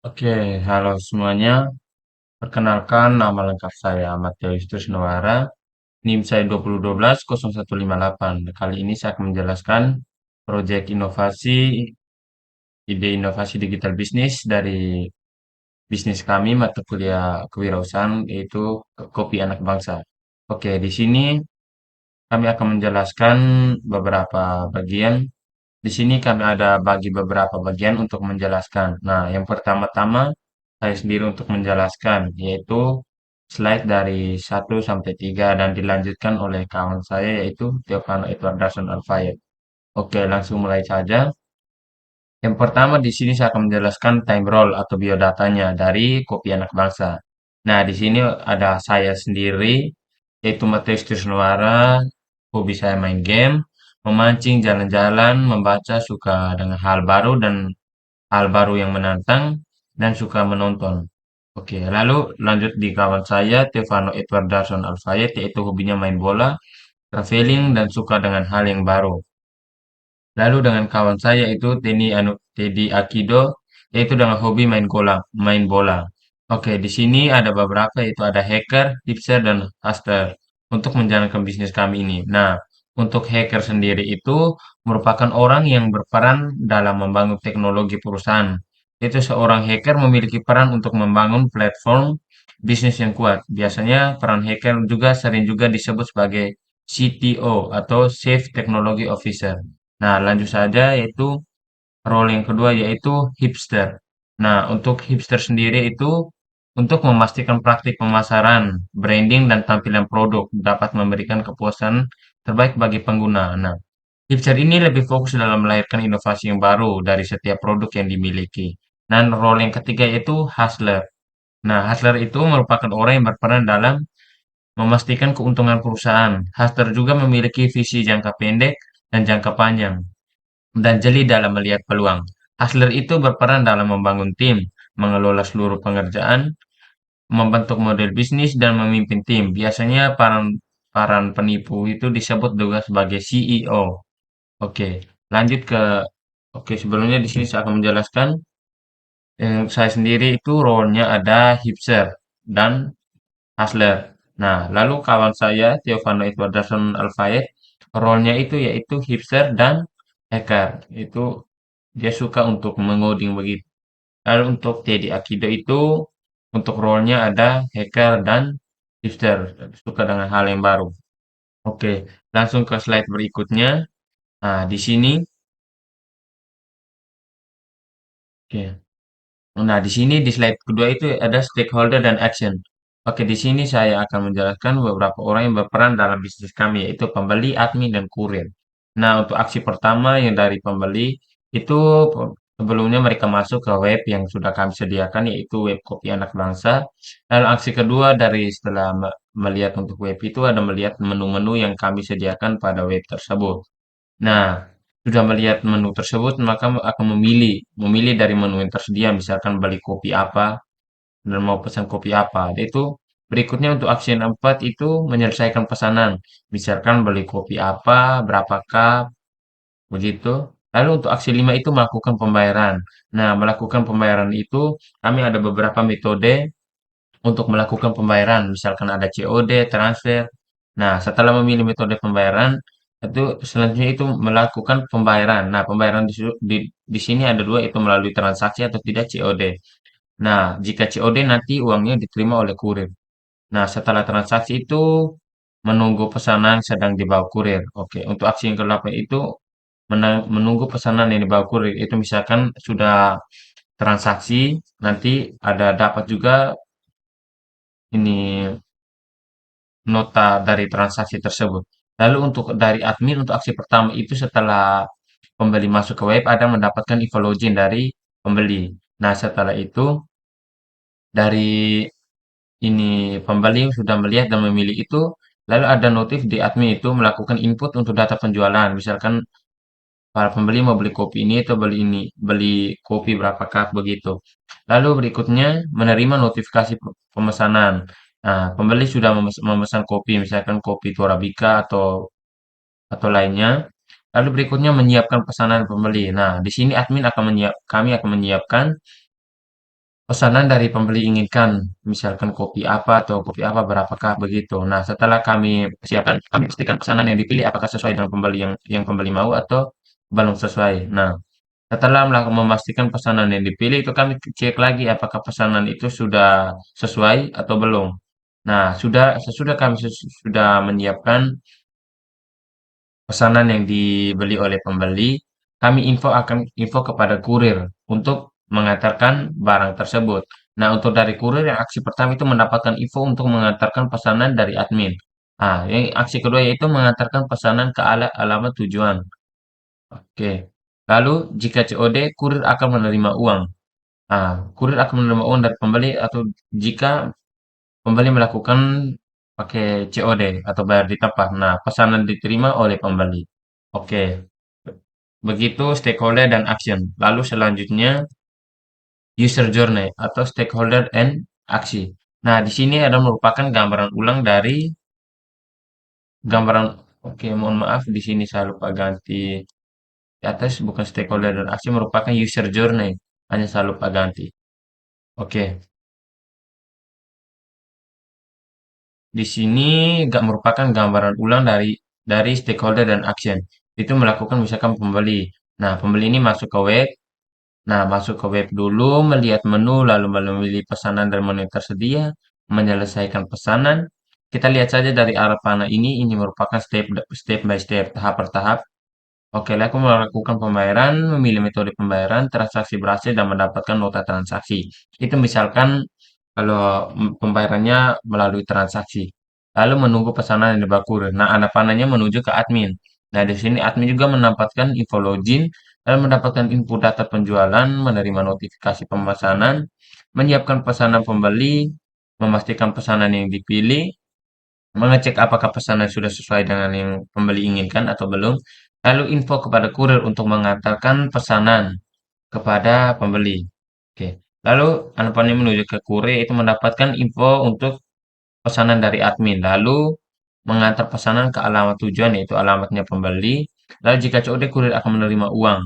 Oke, halo semuanya. Perkenalkan nama lengkap saya Mateus Trisnawara, NIM saya 2012-0158. Kali ini saya akan menjelaskan proyek inovasi, ide inovasi digital bisnis dari bisnis kami mata kuliah kewirausahaan yaitu Kopi Anak Bangsa. Oke, di sini kami akan menjelaskan beberapa bagian. Di sini kami ada bagi beberapa bagian untuk menjelaskan. Nah, yang pertama-tama saya sendiri untuk menjelaskan, yaitu slide dari 1 sampai 3 dan dilanjutkan oleh kawan saya yaitu Tiofano Edward Darson Alfayet. Oke, langsung mulai saja. Yang pertama di sini saya akan menjelaskan time roll atau biodatanya dari Kopi Anak Bangsa. Nah, di sini ada saya sendiri, yaitu Mateus Trisnuara, hobi saya main game, memancing, jalan-jalan, membaca, suka dengan hal baru dan hal baru yang menantang, dan suka menonton. Oke, lalu lanjut di kawan saya, Stefano Edward Darson Alfayet, yaitu hobinya main bola, traveling, dan suka dengan hal yang baru. Lalu dengan kawan saya itu Teddy Akido, yaitu dengan hobi main bola. Oke, di sini ada beberapa yaitu ada hacker, hipster, dan hustler untuk menjalankan bisnis kami ini. Nah, untuk hacker sendiri itu merupakan orang yang berperan dalam membangun teknologi perusahaan. Itu seorang hacker memiliki peran untuk membangun platform bisnis yang kuat. Biasanya peran hacker juga sering juga disebut sebagai CTO atau Chief Technology Officer. Nah, lanjut saja yaitu role yang kedua yaitu hipster. Nah, untuk hipster sendiri itu untuk memastikan praktik pemasaran, branding, dan tampilan produk dapat memberikan kepuasan terbaik bagi pengguna. Nah, hipster ini lebih fokus dalam melahirkan inovasi yang baru dari setiap produk yang dimiliki. Dan role yang ketiga yaitu hustler. Nah, hustler itu merupakan orang yang berperan dalam memastikan keuntungan perusahaan. Hustler juga memiliki visi jangka pendek dan jangka panjang dan jeli dalam melihat peluang. Hustler itu berperan dalam membangun tim, mengelola seluruh pengerjaan, membentuk model bisnis, dan memimpin tim. Biasanya peran peran penipu itu disebut juga sebagai CEO. Oke, lanjut ke Oke, sebelumnya di sini saya akan menjelaskan saya sendiri itu role-nya ada hipster dan hustler. Nah, lalu kawan saya Tiofano Edwardason Alfayet role-nya itu yaitu hipster dan hacker. Itu dia suka untuk mengoding begitu. Lalu untuk Teddy Akido itu untuk role-nya ada hacker dan hipster, suka dengan hal yang baru. Oke, langsung ke slide berikutnya. Nah, di sini, oke. Nah, di sini di slide kedua itu ada stakeholder dan action. Oke, di sini saya akan menjelaskan beberapa orang yang berperan dalam bisnis kami, yaitu pembeli, admin, dan kurir. Nah, untuk aksi pertama yang dari pembeli, itu sebelumnya mereka masuk ke web yang sudah kami sediakan, yaitu web Kopi Anak Bangsa. Lalu aksi kedua dari setelah melihat untuk web itu ada melihat menu-menu yang kami sediakan pada web tersebut. Nah, sudah melihat menu tersebut, maka akan memilih dari menu yang tersedia, misalkan beli kopi apa dan mau pesan kopi apa. Itu berikutnya untuk aksi yang keempat itu menyelesaikan pesanan, misalkan beli kopi apa, berapa cup, begitu. Lalu untuk aksi 5 itu melakukan pembayaran. Nah, melakukan pembayaran itu kami ada beberapa metode untuk melakukan pembayaran, misalkan ada COD, transfer. Nah, setelah memilih metode pembayaran, itu selanjutnya itu melakukan pembayaran. Nah, pembayaran di sini ada dua, itu melalui transaksi atau tidak COD. Nah, jika COD nanti uangnya diterima oleh kurir. Nah, setelah transaksi itu menunggu pesanan sedang dibawa kurir. Oke, untuk aksi yang ke-8 itu menunggu pesanan yang dibawa kurir. Itu misalkan sudah transaksi, nanti ada dapat juga ini nota dari transaksi tersebut. Lalu untuk dari admin untuk aksi pertama itu setelah pembeli masuk ke web ada mendapatkan info login dari pembeli. Nah, setelah itu dari ini pembeli sudah melihat dan memilih itu, lalu ada notif di admin itu melakukan input untuk data penjualan. Misalkan para pembeli mau beli kopi ini atau beli ini, beli kopi berapa cup begitu. Lalu berikutnya menerima notifikasi pemesanan. Nah, pembeli sudah memesan kopi, misalkan kopi Torabika atau lainnya. Lalu berikutnya menyiapkan pesanan pembeli. Nah, di sini kami akan menyiapkan pesanan dari pembeli inginkan, misalkan kopi apa atau kopi apa berapakah begitu. Nah, setelah kami siapkan, kami pastikan pesanan yang dipilih apakah sesuai dengan pembeli yang pembeli mau atau belum sesuai. Nah, setelah memastikan pesanan yang dipilih itu kami cek lagi apakah pesanan itu sudah sesuai atau belum. Nah, sesudah kami sudah menyiapkan pesanan yang dibeli oleh pembeli, kami info kepada kurir untuk mengantarkan barang tersebut. Nah, untuk dari kurir yang aksi pertama itu mendapatkan info untuk mengantarkan pesanan dari admin. Nah, yang aksi kedua yaitu mengantarkan pesanan ke alamat tujuan. Oke. Lalu jika COD, kurir akan menerima uang. Nah, kurir akan menerima uang dari pembeli atau jika pembeli melakukan pakai COD atau bayar di tempat. Nah, pesanan diterima oleh pembeli. Oke, begitu stakeholder dan action. Lalu selanjutnya user journey atau stakeholder and aksi. Nah, di sini ada merupakan gambaran ulang dari gambaran. Oke, mohon maaf di sini saya lupa ganti di atas bukan stakeholder dan aksi merupakan user journey. Hanya saya lupa ganti. Oke, di sini nggak merupakan gambaran ulang dari stakeholder dan action. Itu melakukan misalkan pembeli. Nah, pembeli ini masuk ke web. Nah, masuk ke web dulu, melihat menu, lalu memilih pesanan dan menu yang tersedia, menyelesaikan pesanan. Kita lihat saja dari arah panah ini merupakan step by step, tahap per tahap. Oke, aku melakukan pembayaran, memilih metode pembayaran, transaksi berhasil dan mendapatkan nota transaksi. Itu misalkan kalau pembayarannya melalui transaksi. Lalu menunggu pesanan yang dibawa kurir. Nah, anak panahnya menuju ke admin. Nah, di sini admin juga mendapatkan info login dan mendapatkan input data penjualan, menerima notifikasi pemesanan, menyiapkan pesanan pembeli, memastikan pesanan yang dipilih, mengecek apakah pesanan sudah sesuai dengan yang pembeli inginkan atau belum, lalu info kepada kurir untuk mengantarkan pesanan kepada pembeli. Oke. Lalu Anapani menuju ke kurir itu mendapatkan info untuk pesanan dari admin, lalu mengantar pesanan ke alamat tujuan yaitu alamatnya pembeli. Lalu jika COD kurir akan menerima uang,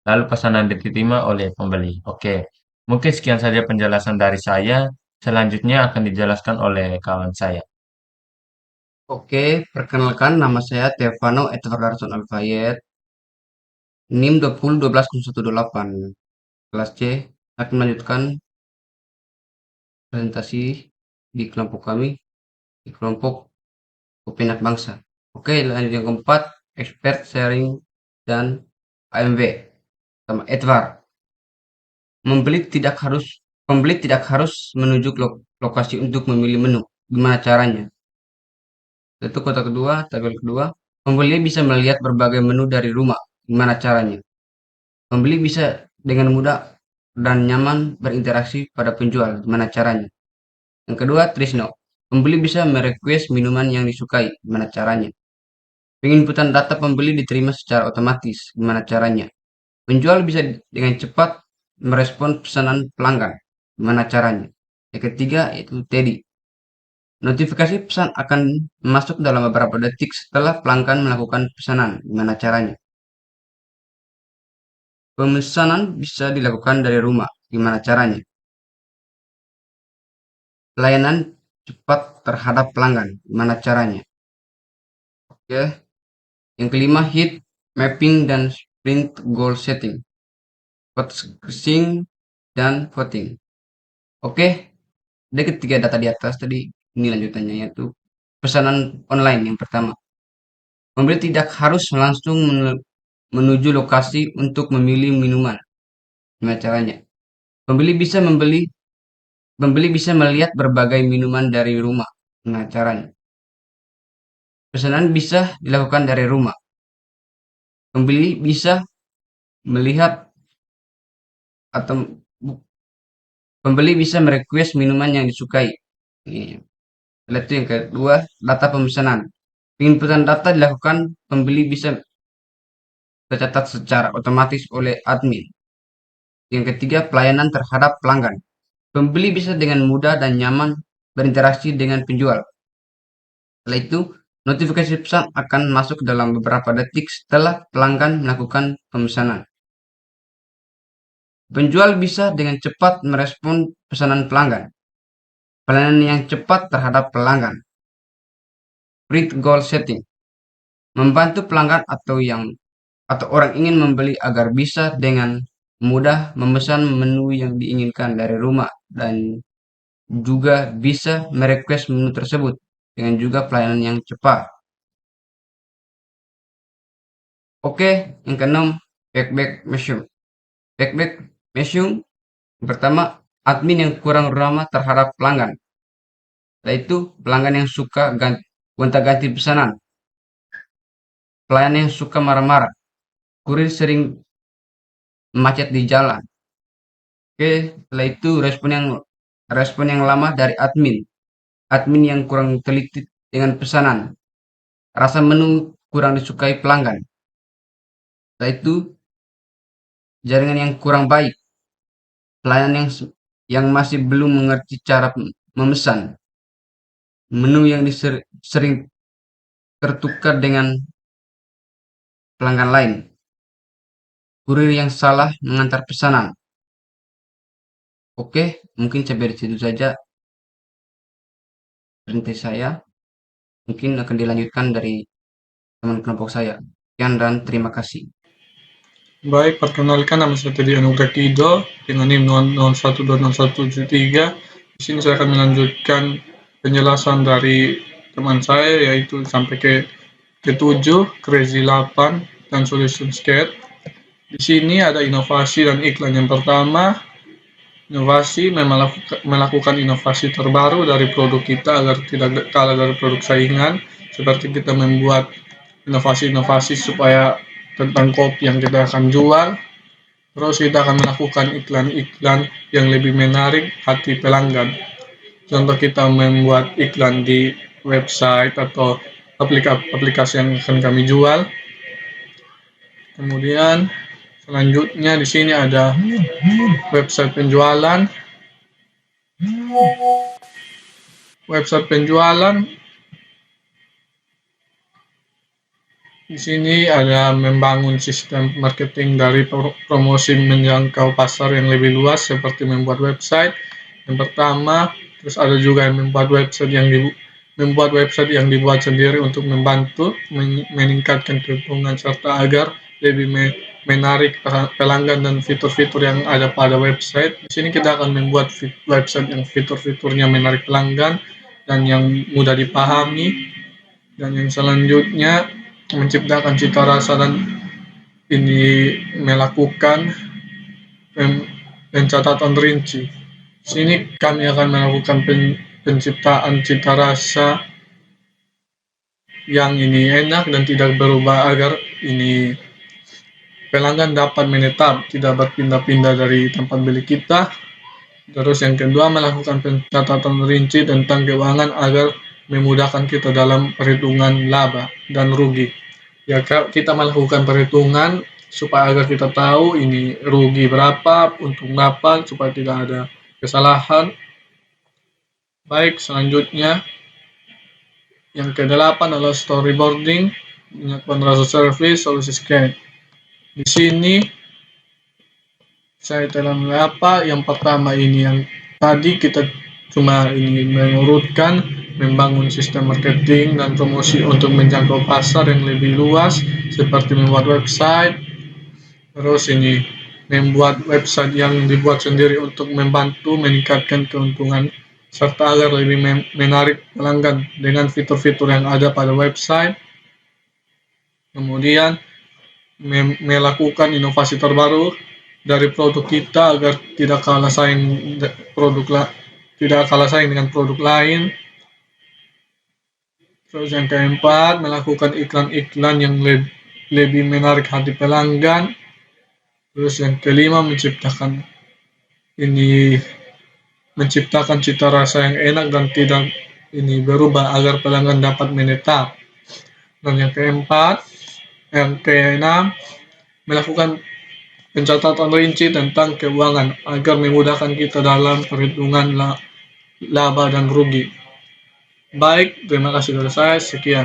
lalu pesanan diterima oleh pembeli. Oke. Mungkin sekian saja penjelasan dari saya. Selanjutnya akan dijelaskan oleh kawan saya. Oke, perkenalkan nama saya Stefano Edward Darson Alfayet, NIM 2012018. Kelas C akan melanjutkan presentasi di kelompok kami, di kelompok Kopi Anak Bangsa. Oke, lanjut yang keempat, expert sharing dan AMW. Sama Edward, pembeli tidak harus menuju lokasi untuk memilih menu. Gimana caranya? Itu kota kedua, tabel kedua. Pembeli bisa melihat berbagai menu dari rumah. Gimana caranya? Pembeli bisa dengan mudah dan nyaman berinteraksi pada penjual. Gimana caranya? Yang kedua, Trisno. Pembeli bisa merequest minuman yang disukai. Gimana caranya? Penginputan data pembeli diterima secara otomatis. Gimana caranya? Penjual bisa dengan cepat merespon pesanan pelanggan. Gimana caranya? Yang ketiga, yaitu Teddy. Notifikasi pesan akan masuk dalam beberapa detik setelah pelanggan melakukan pesanan. Gimana caranya? Pemesanan bisa dilakukan dari rumah. Gimana caranya? Pelayanan cepat terhadap pelanggan. Gimana caranya? Oke. Yang kelima, heat mapping dan sprint goal setting. Focusing dan voting. Oke. Ada ketiga data di atas tadi. Ini lanjutannya yaitu pesanan online yang pertama. Pembeli tidak harus langsung menuju lokasi untuk memilih minuman. Gimana caranya? Pembeli bisa membeli Pembeli bisa melihat berbagai minuman dari rumah. Gimana caranya? Pesanan bisa dilakukan dari rumah. Pembeli bisa melihat atau pembeli bisa merequest minuman yang disukai. Ini. Itu yang kedua, data pemesanan. Penginputan data dilakukan, pembeli bisa tercatat secara otomatis oleh admin. Yang ketiga, pelayanan terhadap pelanggan. Pembeli bisa dengan mudah dan nyaman berinteraksi dengan penjual. Setelah itu, notifikasi pesan akan masuk dalam beberapa detik setelah pelanggan melakukan pemesanan. Penjual bisa dengan cepat merespon pesanan pelanggan. Pelayanan yang cepat terhadap pelanggan. Print goal setting. Membantu pelanggan atau orang ingin membeli agar bisa dengan mudah memesan menu yang diinginkan dari rumah dan juga bisa merequest menu tersebut dengan juga pelayanan yang cepat. Oke, yang keenam, backback measure. Backback measure pertama, admin yang kurang ramah terhadap pelanggan, yaitu pelanggan yang suka gonta-ganti pesanan, pelayan yang suka marah-marah, kurir sering macet di jalan. Oke, setelah itu respon yang lama dari admin yang kurang teliti dengan pesanan, rasa menu kurang disukai pelanggan. Setelah itu jaringan yang kurang baik, pelayan yang masih belum mengerti cara memesan, menu yang sering tertukar dengan pelanggan lain, kurir yang salah mengantar pesanan. Oke, mungkin sampai di situ saja presentasi saya. Mungkin akan dilanjutkan dari teman kelompok saya. Sekian dan terima kasih. Baik, perkenalkan nama saya Teddy Anugrah Kido dengan NIM 01201773. Di sini saya akan melanjutkan penjelasan dari teman saya yaitu sampai ke-7, Crazy 8 dan Solution Scared. Di sini ada inovasi dan iklan. Yang pertama, inovasi melakukan inovasi terbaru dari produk kita agar tidak kalah dari produk saingan, seperti kita membuat inovasi-inovasi supaya tentang kopi yang kita akan jual. Terus kita akan melakukan iklan-iklan yang lebih menarik hati pelanggan. Contoh kita membuat iklan di website atau aplikasi yang akan kami jual. Kemudian selanjutnya di sini ada website penjualan. Website penjualan di sini ada membangun sistem marketing dari promosi menjangkau pasar yang lebih luas seperti membuat website yang pertama, terus ada juga yang membuat website yang dibuat sendiri untuk membantu meningkatkan keuntungan serta agar lebih menarik pelanggan dan fitur-fitur yang ada pada website. Di sini kita akan membuat website yang fitur-fiturnya menarik pelanggan dan yang mudah dipahami. Dan yang selanjutnya menciptakan cita rasa dan ini melakukan pencatatan rinci. Sini kami akan melakukan penciptaan cita rasa yang ini enak dan tidak berubah agar ini pelanggan dapat menetap, tidak berpindah-pindah dari tempat beli kita. Terus yang kedua, melakukan pencatatan rinci tentang keuangan agar memudahkan kita dalam perhitungan laba dan rugi. Ya, kita melakukan perhitungan supaya agar kita tahu ini rugi berapa, untung berapa, supaya tidak ada kesalahan. Baik, selanjutnya yang ke-8 adalah storyboarding, penyampaian rasa service, solusi scan. Di sini saya telah mengapa yang pertama ini yang tadi kita cuma ini mengurutkan membangun sistem marketing dan promosi untuk menjangkau pasar yang lebih luas seperti membuat website, terus ini membuat website yang dibuat sendiri untuk membantu meningkatkan keuntungan serta agar lebih menarik pelanggan dengan fitur-fitur yang ada pada website. Kemudian melakukan inovasi terbaru dari produk kita agar tidak kalah saing dengan produk lain. Terus yang keempat, melakukan iklan-iklan yang lebih menarik hati pelanggan. Terus yang kelima, menciptakan cita rasa yang enak dan tidak ini berubah agar pelanggan dapat menetap. Dan yang keenam, melakukan pencatatan rinci tentang keuangan agar memudahkan kita dalam perhitungan laba dan rugi. Baik, terima kasih dari saya. Sekian.